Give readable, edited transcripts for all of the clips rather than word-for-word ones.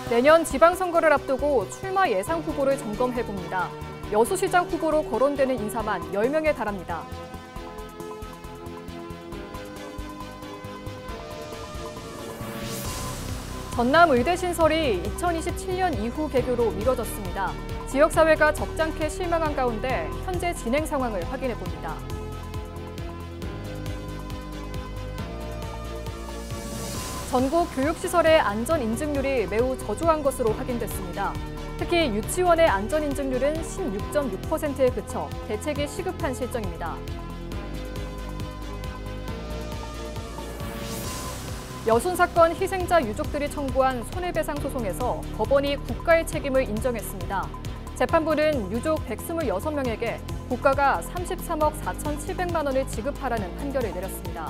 내년 지방선거를 앞두고 출마 예상 후보를 점검해봅니다. 여수시장 후보로 거론되는 인사만 10명에 달합니다. 전남 의대 신설이 2027년 이후 개교로 미뤄졌습니다. 지역사회가 적잖게 실망한 가운데 현재 진행 상황을 확인해봅니다. 전국 교육시설의 안전인증률이 매우 저조한 것으로 확인됐습니다. 특히 유치원의 안전인증률은 16.6%에 그쳐 대책이 시급한 실정입니다. 여순 사건 희생자 유족들이 청구한 손해배상 소송에서 법원이 국가의 책임을 인정했습니다. 재판부는 유족 126명에게 국가가 33억 4,700만 원을 지급하라는 판결을 내렸습니다.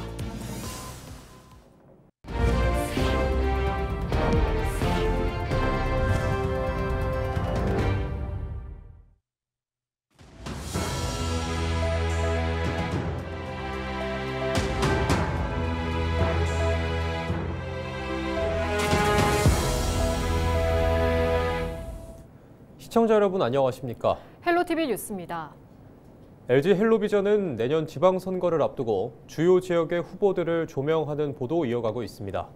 시청자 여러분 안녕하십니까? 헬로티비 뉴스입니다. LG 헬로비전은 내년 지방선거를 앞두고 주요 지역의 후보들을 조명하는 보도 이어가고 있습니다.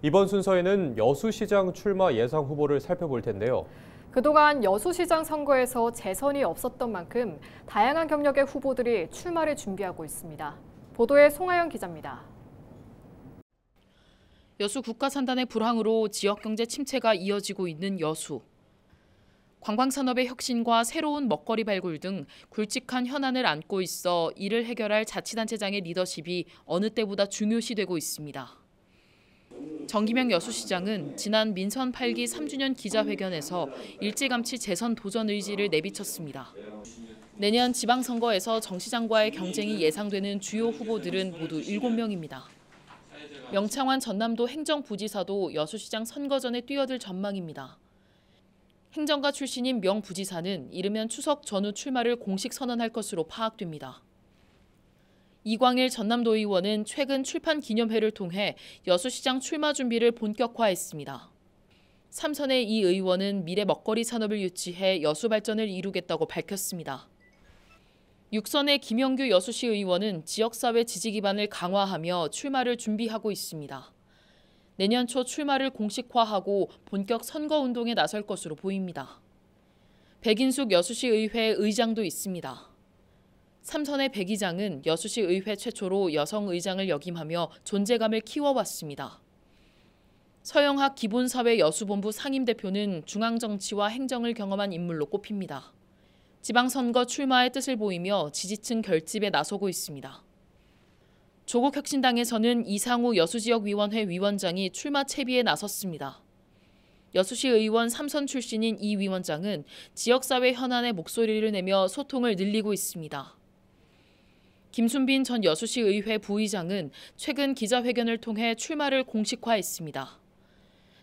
이번 순서에는 여수시장 출마 예상 후보를 살펴볼 텐데요. 그동안 여수시장 선거에서 재선이 없었던 만큼 다양한 경력의 후보들이 출마를 준비하고 있습니다. 보도에 송하영 기자입니다. 여수 국가산단의 불황으로 지역경제 침체가 이어지고 있는 여수. 관광산업의 혁신과 새로운 먹거리 발굴 등 굵직한 현안을 안고 있어 이를 해결할 자치단체장의 리더십이 어느 때보다 중요시되고 있습니다. 정기명 여수시장은 지난 민선 8기 3주년 기자회견에서 일찌감치 재선 도전 의지를 내비쳤습니다. 내년 지방선거에서 정 시장과의 경쟁이 예상되는 주요 후보들은 모두 7명입니다. 명창환 전남도 행정부지사도 여수시장 선거 전에 뛰어들 전망입니다. 행정가 출신인 명 부지사는 이르면 추석 전후 출마를 공식 선언할 것으로 파악됩니다. 이광일 전남도의원은 최근 출판 기념회를 통해 여수시장 출마 준비를 본격화했습니다. 3선의 이 의원은 미래 먹거리 산업을 유치해 여수 발전을 이루겠다고 밝혔습니다. 6선의 김영규 여수시 의원은 지역사회 지지 기반을 강화하며 출마를 준비하고 있습니다. 내년 초 출마를 공식화하고 본격 선거운동에 나설 것으로 보입니다. 백인숙 여수시의회 의장도 있습니다. 3선의 백 의장은 여수시의회 최초로 여성 의장을 역임하며 존재감을 키워왔습니다. 서영학 기본사회 여수본부 상임대표는 중앙정치와 행정을 경험한 인물로 꼽힙니다. 지방선거 출마의 뜻을 보이며 지지층 결집에 나서고 있습니다. 조국혁신당에서는 이상우 여수지역위원회 위원장이 출마 채비에 나섰습니다. 여수시 의원 3선 출신인 이 위원장은 지역사회 현안에 목소리를 내며 소통을 늘리고 있습니다. 김순빈 전 여수시의회 부의장은 최근 기자회견을 통해 출마를 공식화했습니다.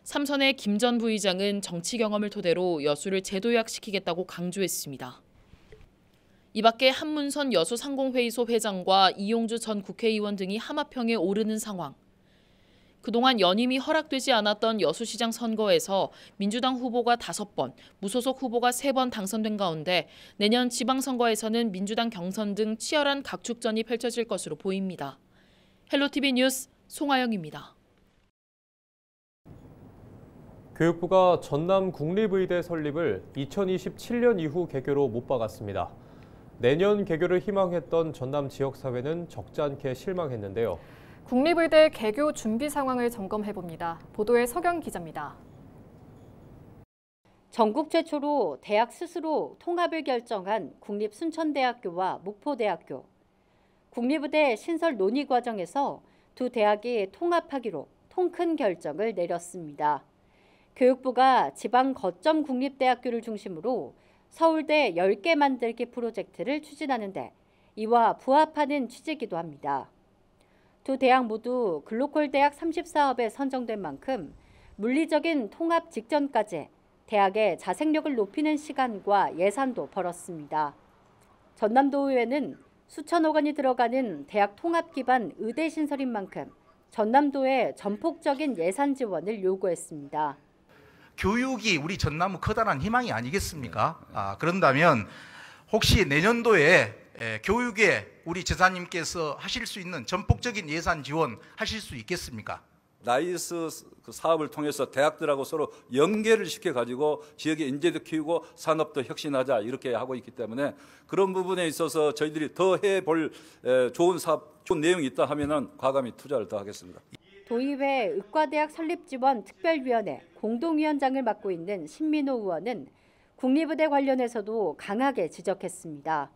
3선의 김 전 부의장은 정치 경험을 토대로 여수를 재도약시키겠다고 강조했습니다. 이 밖에 한문선 여수상공회의소 회장과 이용주 전 국회의원 등이 하마평에 오르는 상황. 그동안 연임이 허락되지 않았던 여수시장 선거에서 민주당 후보가 5번, 무소속 후보가 3번 당선된 가운데 내년 지방선거에서는 민주당 경선 등 치열한 각축전이 펼쳐질 것으로 보입니다. 헬로티비 뉴스 송하영입니다. 교육부가 전남 국립의대 설립을 2027년 이후 개교로 못 박았습니다. 내년 개교를 희망했던 전남 지역사회는 적잖게 실망했는데요. 국립의대 개교 준비 상황을 점검해봅니다. 보도에 서경 기자입니다. 전국 최초로 대학 스스로 통합을 결정한 국립순천대학교와 목포대학교. 국립의대 신설 논의 과정에서 두 대학이 통합하기로 통큰 결정을 내렸습니다. 교육부가 지방 거점 국립대학교를 중심으로 서울대 10개 만들기 프로젝트를 추진하는데 이와 부합하는 취지이기도 합니다. 두 대학 모두 글로컬 대학 30사업에 선정된 만큼 물리적인 통합 직전까지 대학의 자생력을 높이는 시간과 예산도 벌었습니다. 전남도의회는 수천억 원이 들어가는 대학 통합 기반 의대 신설인 만큼 전남도에 전폭적인 예산 지원을 요구했습니다. 교육이 우리 전남의 커다란 희망이 아니겠습니까? 그런다면 혹시 내년도에 교육에 우리 지사님께서 하실 수 있는 전폭적인 예산 지원 하실 수 있겠습니까? 나이스 사업을 통해서 대학들하고 서로 연계를 시켜가지고 지역의 인재도 키우고 산업도 혁신하자 이렇게 하고 있기 때문에 그런 부분에 있어서 저희들이 더 해볼 좋은 사업, 좋은 내용이 있다 하면은 과감히 투자를 더 하겠습니다. 도의회 의과대학 설립지원 특별위원회 공동위원장을 맡고 있는 신민호 의원은 국립의대 관련해서도 강하게 지적했습니다.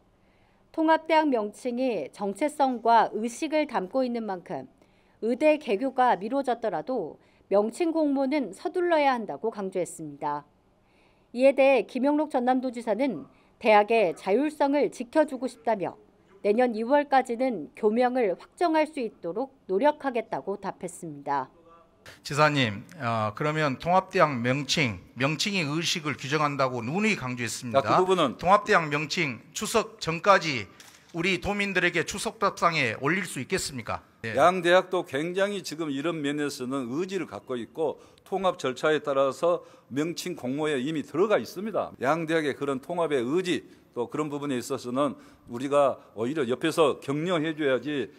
통합대학 명칭이 정체성과 의식을 담고 있는 만큼 의대 개교가 미뤄졌더라도 명칭 공모는 서둘러야 한다고 강조했습니다. 이에 대해 김영록 전남도지사는 대학의 자율성을 지켜주고 싶다며 내년 2월까지는 교명을 확정할 수 있도록 노력하겠다고 답했습니다. 지사님, 그러면 통합대학 명칭이 의식을 규정한다고 누누이 강조했습니다. 그 부분은 통합대학 명칭 추석 전까지 우리 도민들에게 추석 밥상에 올릴 수 있겠습니까? 네. 양 대학도 굉장히 지금 이런 면에서는 의지를 갖고 있고 통합 절차에 따라서 명칭 공모에 이미 들어가 있습니다. 양 대학의 그런 통합의 의지 또 그런 부분에 있어서는 우리가 오히려 옆에서 격려해줘야지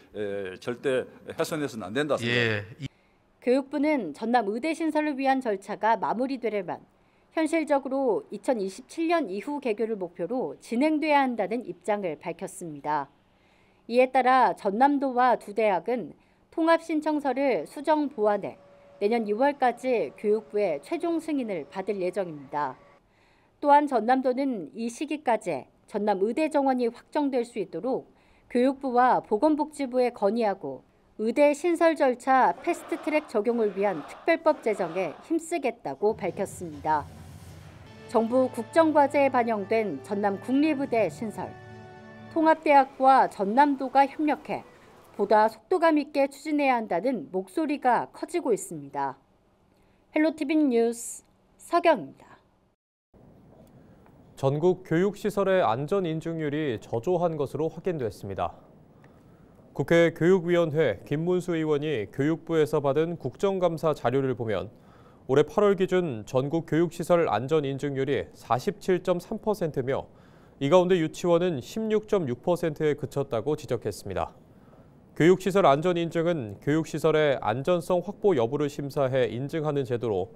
절대 훼손해서는 안 된다 생각합니다. 예. 교육부는 전남 의대 신설을 위한 절차가 마무리되려면 현실적으로 2027년 이후 개교를 목표로 진행돼야 한다는 입장을 밝혔습니다. 이에 따라 전남도와 두 대학은 통합 신청서를 수정 보완해 내년 6월까지 교육부의 최종 승인을 받을 예정입니다. 또한 전남도는 이 시기까지 전남 의대 정원이 확정될 수 있도록 교육부와 보건복지부에 건의하고 의대 신설 절차 패스트트랙 적용을 위한 특별법 제정에 힘쓰겠다고 밝혔습니다. 정부 국정과제에 반영된 전남 국립의대 신설, 통합대학과 전남도가 협력해 보다 속도감 있게 추진해야 한다는 목소리가 커지고 있습니다. 헬로티비 뉴스 서경입니다. 전국 교육시설의 안전 인증률이 저조한 것으로 확인됐습니다. 국회 교육위원회 김문수 의원이 교육부에서 받은 국정감사 자료를 보면 올해 8월 기준 전국 교육시설 안전 인증률이 47.3%며 이 가운데 유치원은 16.6%에 그쳤다고 지적했습니다. 교육시설 안전 인증은 교육시설의 안전성 확보 여부를 심사해 인증하는 제도로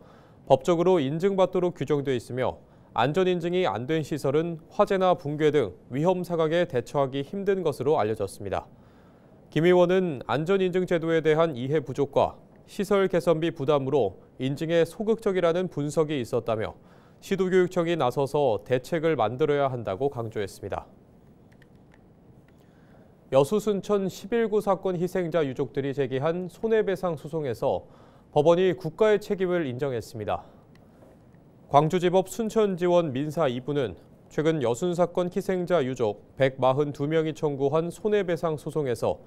법적으로 인증받도록 규정돼 있으며 안전 인증이 안 된 시설은 화재나 붕괴 등 위험 상황에 대처하기 힘든 것으로 알려졌습니다. 김 의원은 안전인증 제도에 대한 이해 부족과 시설 개선비 부담으로 인증에 소극적이라는 분석이 있었다며 시도교육청이 나서서 대책을 만들어야 한다고 강조했습니다. 여수 순천 11구 사건 희생자 유족들이 제기한 손해배상 소송에서 법원이 국가의 책임을 인정했습니다. 광주지법 순천지원 민사 2부는 최근 여순 사건 희생자 유족 142명이 청구한 손해배상 소송에서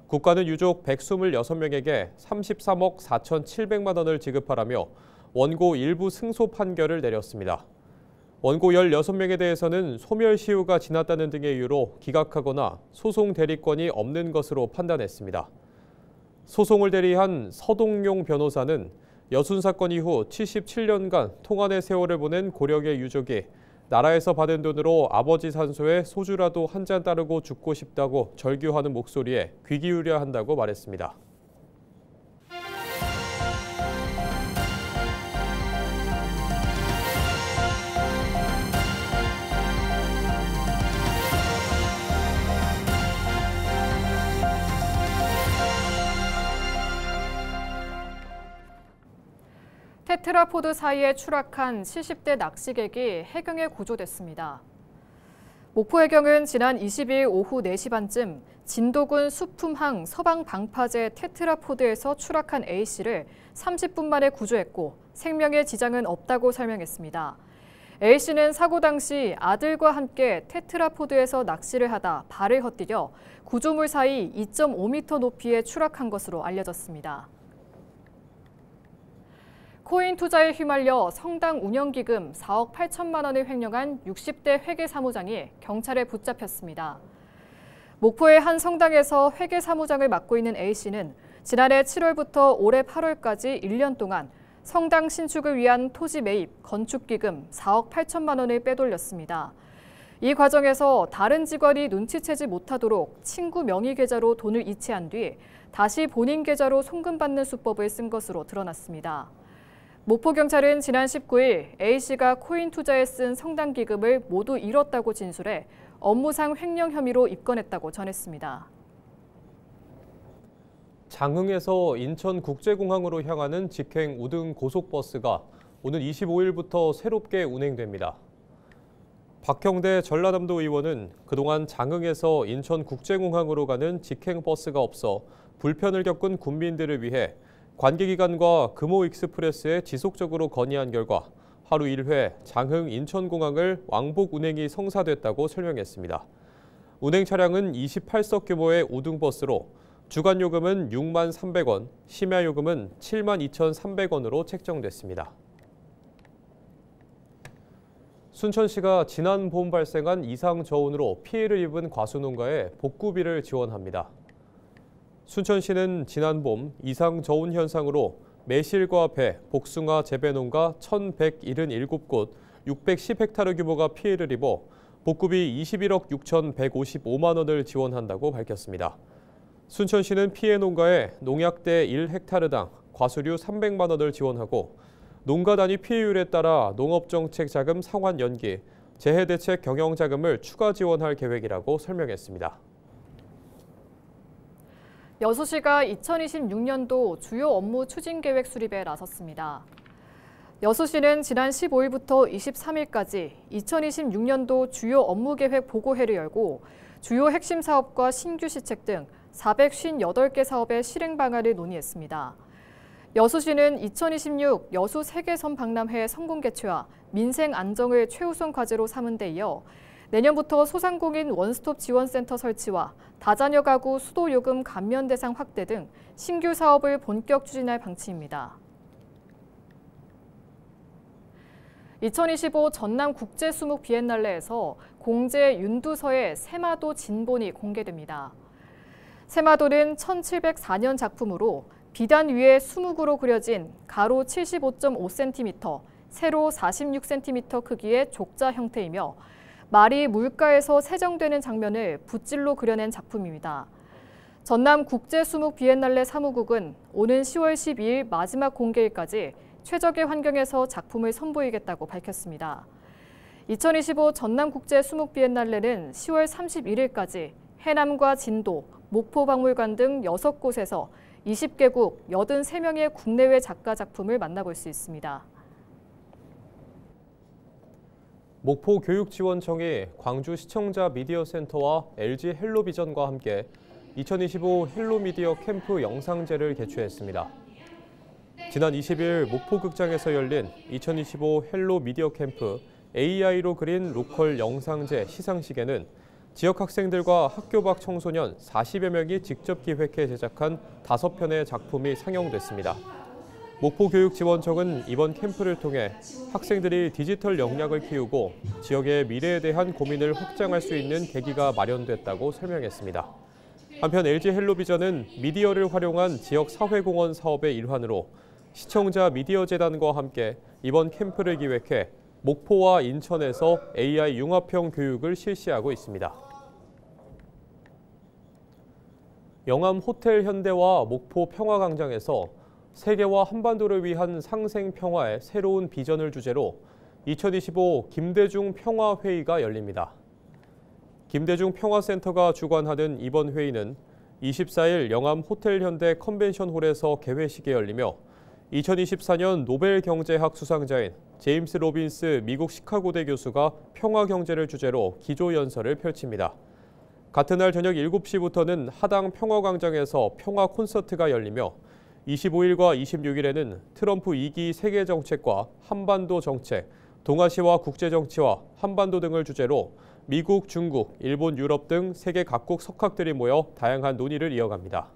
국가는 유족 126명에게 33억 4,700만 원을 지급하라며 원고 일부 승소 판결을 내렸습니다. 원고 16명에 대해서는 소멸시효가 지났다는 등의 이유로 기각하거나 소송 대리권이 없는 것으로 판단했습니다. 소송을 대리한 서동용 변호사는 여순 사건 이후 77년간 통안의 세월을 보낸 고령의 유족이 나라에서 받은 돈으로 아버지 산소에 소주라도 한 잔 따르고 죽고 싶다고 절규하는 목소리에 귀 기울여야 한다고 말했습니다. 테트라포드 사이에 추락한 70대 낚시객이 해경에 구조됐습니다. 목포 해경은 지난 22일 오후 4시 반쯤 진도군 수품항 서방 방파제 테트라포드에서 추락한 A씨를 30분 만에 구조했고 생명에 지장은 없다고 설명했습니다. A씨는 사고 당시 아들과 함께 테트라포드에서 낚시를 하다 발을 헛디뎌 구조물 사이 2.5m 높이에 추락한 것으로 알려졌습니다. 코인 투자에 휘말려 성당 운영기금 4억 8천만 원을 횡령한 60대 회계사무장이 경찰에 붙잡혔습니다. 목포의 한 성당에서 회계사무장을 맡고 있는 A씨는 지난해 7월부터 올해 8월까지 1년 동안 성당 신축을 위한 토지 매입, 건축기금 4억 8천만 원을 빼돌렸습니다. 이 과정에서 다른 직원이 눈치채지 못하도록 친구 명의 계좌로 돈을 이체한 뒤 다시 본인 계좌로 송금받는 수법을 쓴 것으로 드러났습니다. 목포경찰은 지난 19일 A씨가 코인 투자에 쓴 성당 기금을 모두 잃었다고 진술해 업무상 횡령 혐의로 입건했다고 전했습니다. 장흥에서 인천국제공항으로 향하는 직행 우등 고속버스가 오는 25일부터 새롭게 운행됩니다. 박형대 전라남도 의원은 그동안 장흥에서 인천국제공항으로 가는 직행버스가 없어 불편을 겪은 국민들을 위해 관계기관과 금호익스프레스에 지속적으로 건의한 결과 하루 1회 장흥 인천공항을 왕복 운행이 성사됐다고 설명했습니다. 운행 차량은 28석 규모의 우등버스로 주간 요금은 6만 300원, 심야 요금은 7만 2,300원으로 책정됐습니다. 순천시가 지난 봄 발생한 이상 저온으로 피해를 입은 과수농가에 복구비를 지원합니다. 순천시는 지난 봄 이상 저온 현상으로 매실과 배, 복숭아 재배 농가 1,177곳, 610헥타르 규모가 피해를 입어 복구비 21억 6,155만 원을 지원한다고 밝혔습니다. 순천시는 피해 농가에 농약대 1헥타르당 과수류 300만 원을 지원하고 농가 단위 피해율에 따라 농업정책 자금 상환 연기, 재해대책 경영 자금을 추가 지원할 계획이라고 설명했습니다. 여수시가 2026년도 주요 업무 추진 계획 수립에 나섰습니다. 여수시는 지난 15일부터 23일까지 2026년도 주요 업무 계획 보고회를 열고 주요 핵심 사업과 신규 시책 등 458개 사업의 실행 방안을 논의했습니다. 여수시는 2026 여수 세계섬 박람회 성공 개최와 민생 안정을 최우선 과제로 삼은 데 이어 내년부터 소상공인 원스톱 지원센터 설치와 다자녀 가구 수도 요금 감면 대상 확대 등 신규 사업을 본격 추진할 방침입니다. 2025 전남 국제수묵 비엔날레에서 공제 윤두서의 세마도 진본이 공개됩니다. 세마도는 1704년 작품으로 비단 위에 수묵으로 그려진 가로 75.5cm, 세로 46cm 크기의 족자 형태이며 말이 물가에서 세정되는 장면을 붓질로 그려낸 작품입니다. 전남 국제수묵 비엔날레 사무국은 오는 10월 12일 마지막 공개일까지 최적의 환경에서 작품을 선보이겠다고 밝혔습니다. 2025 전남 국제수묵 비엔날레는 10월 31일까지 해남과 진도, 목포박물관 등 6곳에서 20개국 83명의 국내외 작가 작품을 만나볼 수 있습니다. 목포교육지원청이 광주 시청자 미디어 센터와 LG 헬로비전과 함께 2025 헬로미디어 캠프 영상제를 개최했습니다. 지난 20일 목포극장에서 열린 2025 헬로미디어 캠프 AI로 그린 로컬 영상제 시상식에는 지역 학생들과 학교 밖 청소년 40여 명이 직접 기획해 제작한 5편의 작품이 상영됐습니다. 목포교육지원청은 이번 캠프를 통해 학생들이 디지털 역량을 키우고 지역의 미래에 대한 고민을 확장할 수 있는 계기가 마련됐다고 설명했습니다. 한편 LG 헬로비전은 미디어를 활용한 지역 사회공헌 사업의 일환으로 시청자 미디어재단과 함께 이번 캠프를 기획해 목포와 인천에서 AI 융합형 교육을 실시하고 있습니다. 영암 호텔 현대와 목포 평화광장에서 세계와 한반도를 위한 상생 평화의 새로운 비전을 주제로 2025 김대중 평화회의가 열립니다. 김대중 평화센터가 주관하는 이번 회의는 24일 영암 호텔 현대 컨벤션홀에서 개회식이 열리며 2024년 노벨 경제학 수상자인 제임스 로빈스 미국 시카고대 교수가 평화경제를 주제로 기조연설을 펼칩니다. 같은 날 저녁 7시부터는 하당 평화광장에서 평화 콘서트가 열리며 25일과 26일에는 트럼프 2기 세계 정책과 한반도 정책, 동아시아 국제 정치와 한반도 등을 주제로 미국, 중국, 일본, 유럽 등 세계 각국 석학들이 모여 다양한 논의를 이어갑니다.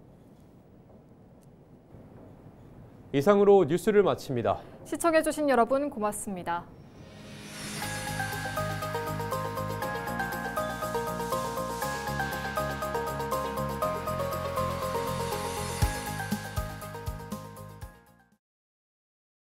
이상으로 뉴스를 마칩니다. 시청해주신 여러분 고맙습니다.